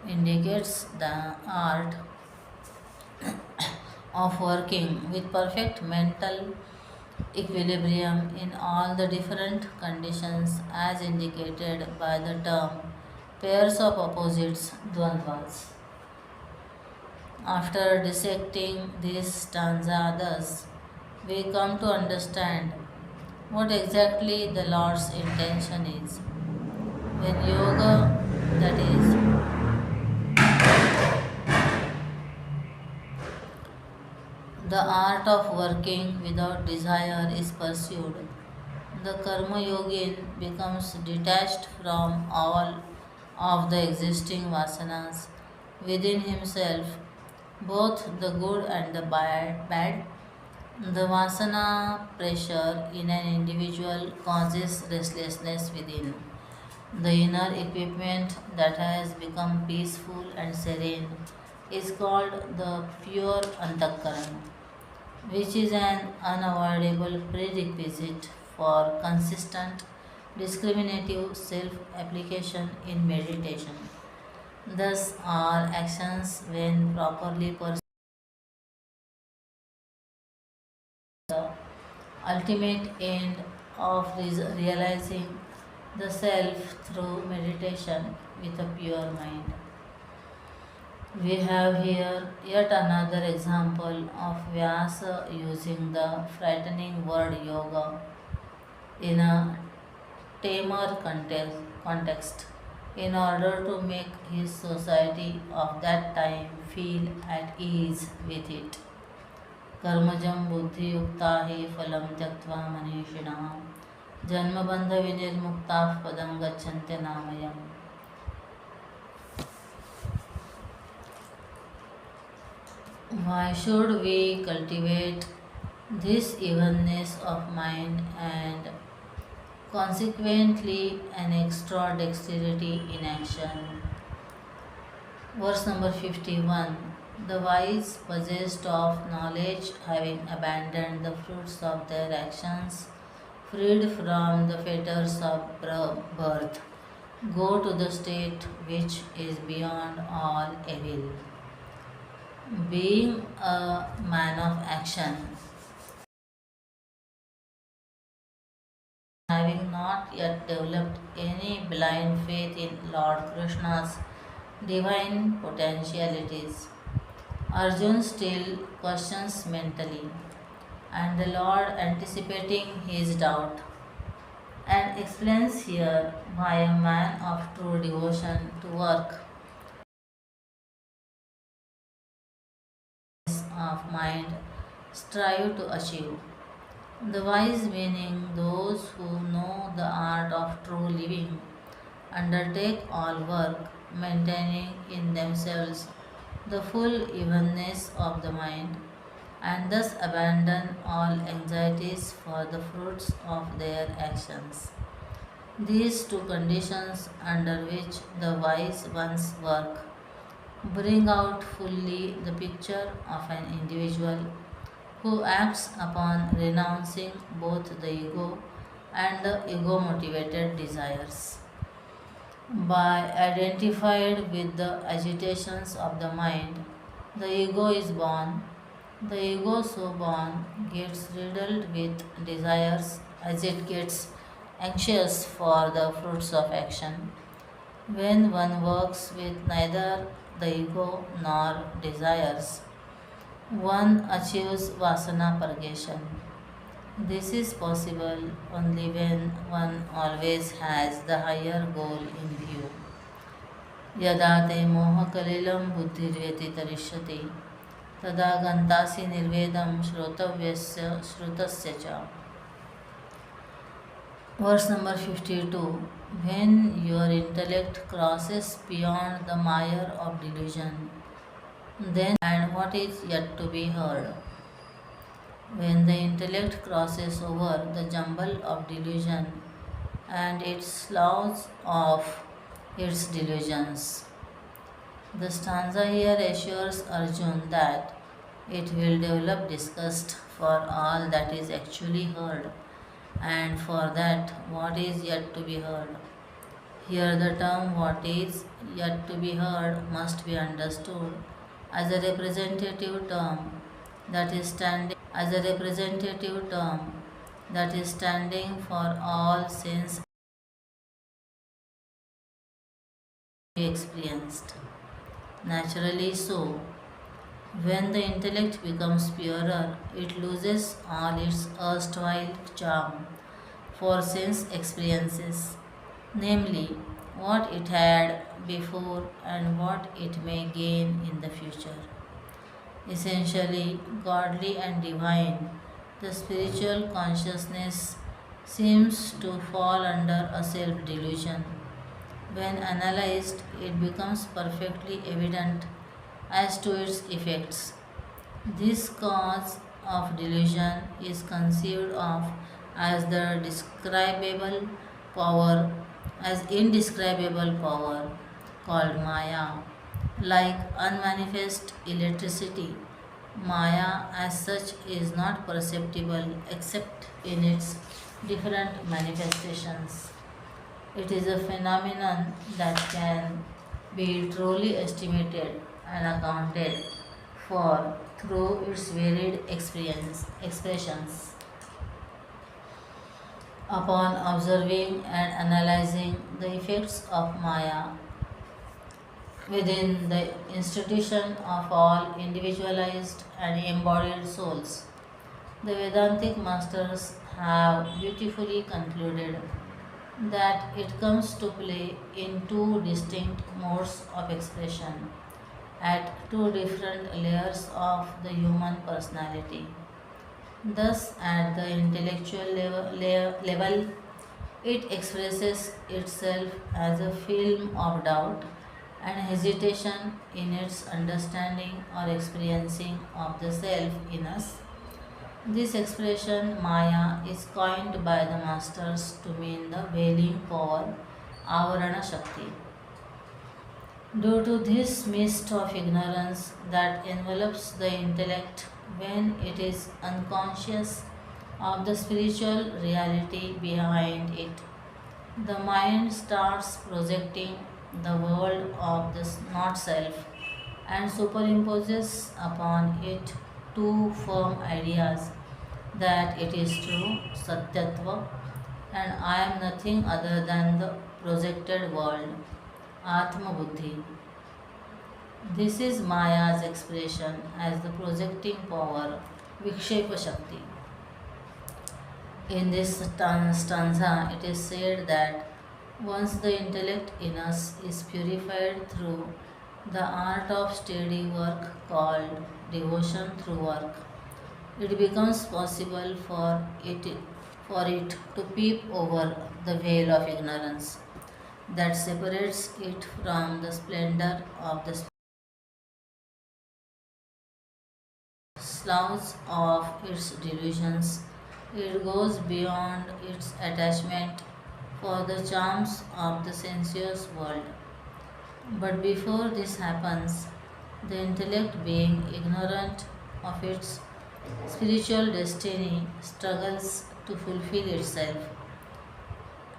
indicates the art of working with perfect mental equilibrium in all the different conditions as indicated by the term pairs of opposites dvandvas. After dissecting this stanza thus, we come to understand what exactly the Lord's intention is. When yoga, that is, the art of working without desire, is pursued, the karma yogin becomes detached from all of the existing vasanas within himself, both the good and the bad. The vasana pressure in an individual causes restlessness within. The inner equipment that has become peaceful and serene is called the pure antakaran, which is an unavoidable prerequisite for consistent discriminative self application in meditation. Thus, our actions, when properly pursued, the ultimate end of realizing the self through meditation with a pure mind. We have here yet another example of Vyasa using the frightening word yoga in a tamer context in order to make his society of that time feel at ease with it. कर्मजं बुद्धियुक्ता हि फलं त्यक्त्वा मनीषिणः जन्मबन्धविनिर्मुक्ताः पदं गच्छन्त्यनामयम्. Why should we cultivate this evenness of mind and consequently an extra dexterity in action? Verse number 51. The wise, possessed of knowledge, having abandoned the fruits of their actions, freed from the fetters of birth, go to the state which is beyond all evil. Being a man of action, having not yet developed any blind faith in Lord Krishna's divine potentialities, Arjun still questions mentally, and the Lord, anticipating his doubt, and explains here why a man of true devotion to work of mind strive to achieve. The wise, meaning those who know the art of true living, undertake all work, maintaining in themselves the full evenness of the mind, and thus abandon all anxieties for the fruits of their actions. These two conditions under which the wise ones work bring out fully the picture of an individual who acts upon renouncing both the ego and the ego motivated desires. By identified with the agitations of the mind, the ego is born. The ego, so born, gets riddled with desires as it gets anxious for the fruits of action. When one works with neither the ego nor desires, one achieves vasana purgation. This is possible only when one always has the higher goal in view. यदा ते मोहकलिलं बुद्धिर्व्यतितरिष्यति तदा गन्तासि निर्वेदं श्रोतव्यस्य श्रुतस्य च. Verse number 52. When your intellect crosses beyond the mire of delusion, then and what is yet to be heard. When the intellect crosses over the jumble of delusion and it sloughs off its delusions. The stanza here assures Arjun that it will develop disgust for all that is actually heard and for that, what is yet to be heard. Here, the term what is yet to be heard must be understood as a representative term that is standing for all sense experienced. Naturally so, when the intellect becomes purer, it loses all its erstwhile charm for sense experiences, namely, what it had before and what it may gain in the future. Essentially, godly and divine, the spiritual consciousness seems to fall under a self delusion. When analyzed, it becomes perfectly evident as to its effects. This cause of delusion is conceived of as the describable power, as indescribable power called Maya, like unmanifest electricity. Maya, as such, is not perceptible except in its different manifestations. It is a phenomenon that can be truly estimated and accounted for through its varied expressions. Upon observing and analyzing the effects of Maya within the institution of all individualized and embodied souls, the Vedantic masters have beautifully concluded that it comes to play in two distinct modes of expression at two different layers of the human personality. Thus, at the intellectual level, it expresses itself as a film of doubt and hesitation in its understanding or experiencing of the self in us. This expression, Maya, is coined by the masters to mean the veiling power, Avarana Shakti. Due to this mist of ignorance that envelops the intellect when it is unconscious of the spiritual reality behind it, the mind starts projecting the world of the not self and superimposes upon it two firm ideas that it is true, Satyatva, and I am nothing other than the projected world, Atma Buddhi. This is Maya's expression as the projecting power, Vikshepa Shakti. In this stanza, it is said that once the intellect in us is purified through the art of steady work called devotion through work, it becomes possible for it to peep over the veil of ignorance that separates it from the splendor of the sloughs of its delusions. It goes beyond its attachment for the charms of the sensuous world. But before this happens, the intellect, being ignorant of its spiritual destiny, struggles to fulfill itself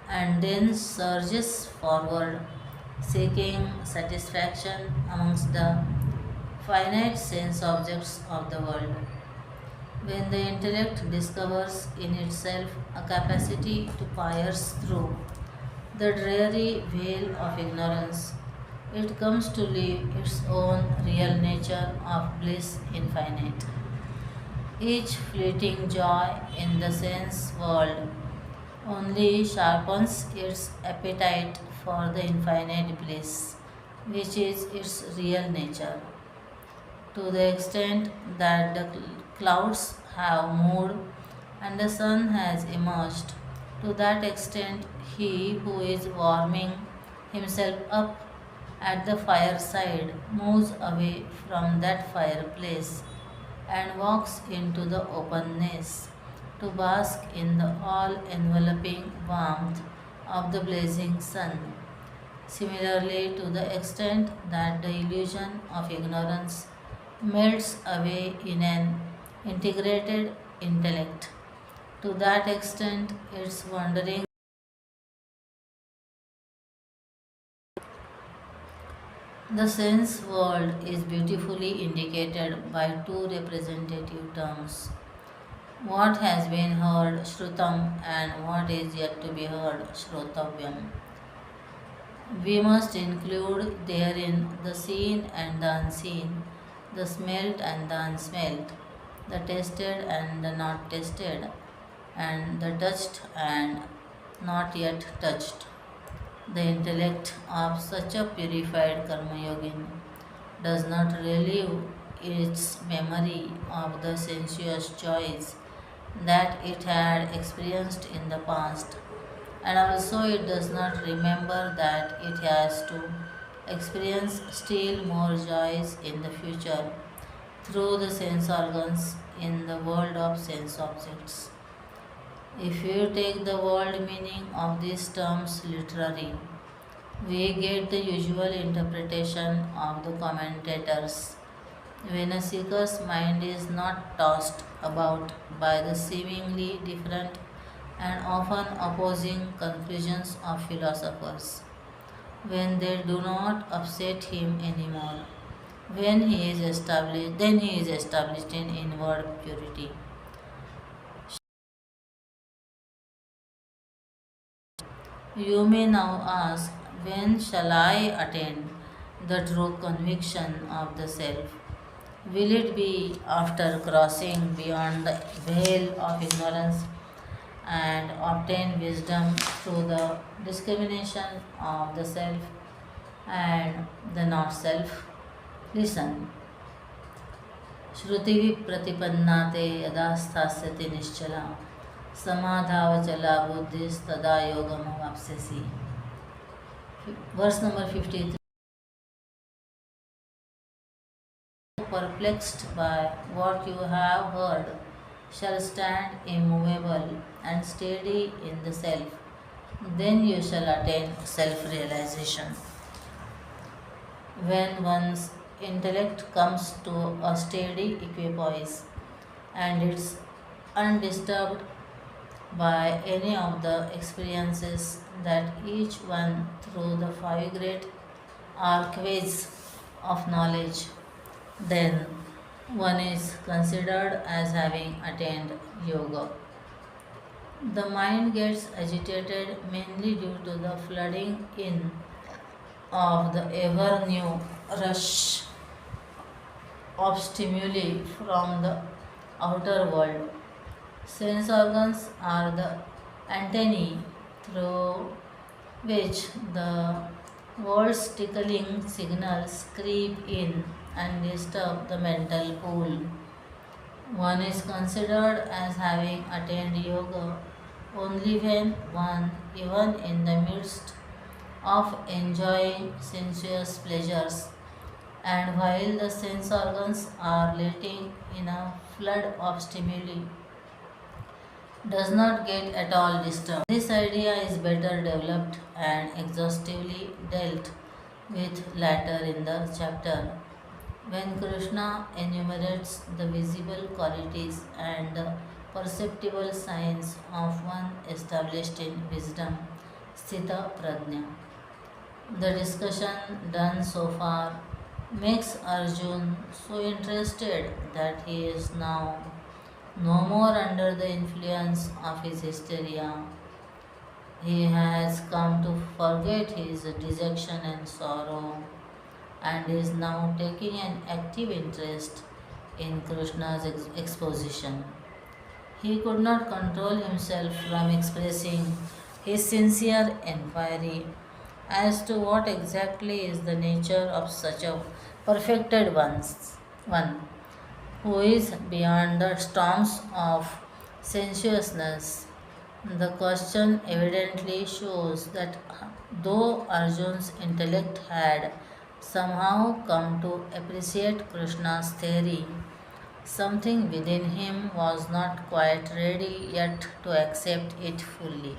and then surges forward, seeking satisfaction amongst the finite sense objects of the world. When the intellect discovers in itself a capacity to pierce through the dreary veil of ignorance, it comes to live its own real nature of bliss infinite. Each fleeting joy in the sense world only sharpens its appetite for the infinite bliss, which is its real nature. To the extent that the clouds have moved and the sun has emerged, to that extent he who is warming himself up at the fireside moves away from that fireplace and walks into the openness to bask in the all enveloping warmth of the blazing sun. Similarly, to the extent that the illusion of ignorance melts away in an integrated intellect, To that extent, its wandering. The sense world is beautifully indicated by two representative terms. What has been heard, Shrutam, and what is yet to be heard, Shrotavyam. We must include therein the seen and the unseen, the smelt and the unsmelt, the tested and the not tested, and the touched and not yet touched. The intellect of such a purified Karma Yogin does not relive its memory of the sensuous joys that it had experienced in the past, and also it does not remember that it has to experience still more joys in the future through the sense organs in the world of sense objects. If you take the world meaning of these terms literally, we get the usual interpretation of the commentators. When a seeker's mind is not tossed about by the seemingly different and often opposing conclusions of philosophers, when they do not upset him anymore, then he is established in inward purity. You may now ask, when shall I attain the true conviction of the self? Will it be after crossing beyond the veil of ignorance and obtain wisdom through the discrimination of the self and the not self? Listen. श्रुतिभिः प्रतिपन्ना ते यदा स्थास्यति निश्चला समाधावचला बुद्धिस्तदा योगमवाप्स्यसि. Verse number 53. Perplexed by what you have heard, shall stand immovable and steady in the self. Then you shall attain self realization. When one's intellect comes to a steady equipoise and it's undisturbed by any of the experiences that each one through the five great archways of knowledge, then one is considered as having attained yoga. The mind gets agitated mainly due to the flooding in of the ever new rush of stimuli from the outer world. Sense organs are the antennae through which the world's tickling signals creep in and disturb the mental pool. One is considered as having attained yoga only when one, even in the midst of enjoying sensuous pleasures, and while the sense organs are letting in a flood of stimuli, does not get at all disturbed. This idea is better developed and exhaustively dealt with later in the chapter, when Krishna enumerates the visible qualities and the perceptible signs of one established in wisdom, Sthita Prajna. The discussion done so far makes Arjun so interested that he is now no more under the influence of his hysteria. He has come to forget his dejection and sorrow and is now taking an active interest in Krishna's exposition. He could not control himself from expressing his sincere inquiry as to what exactly is the nature of such a perfected one who is beyond the storms of sensuousness. The question evidently shows that though Arjun's intellect had somehow come to appreciate Krishna's theory, something within him was not quite ready yet to accept it fully.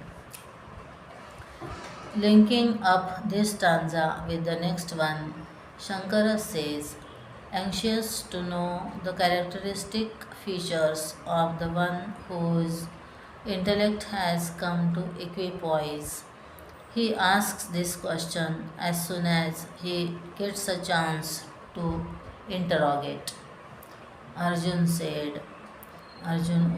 Linking up this stanza with the next one, Shankara says, anxious to know the characteristic features of the one who is Intellect has come to equipoise. He asks this question as soon as he gets a chance to interrogate. Arjun said, Arjun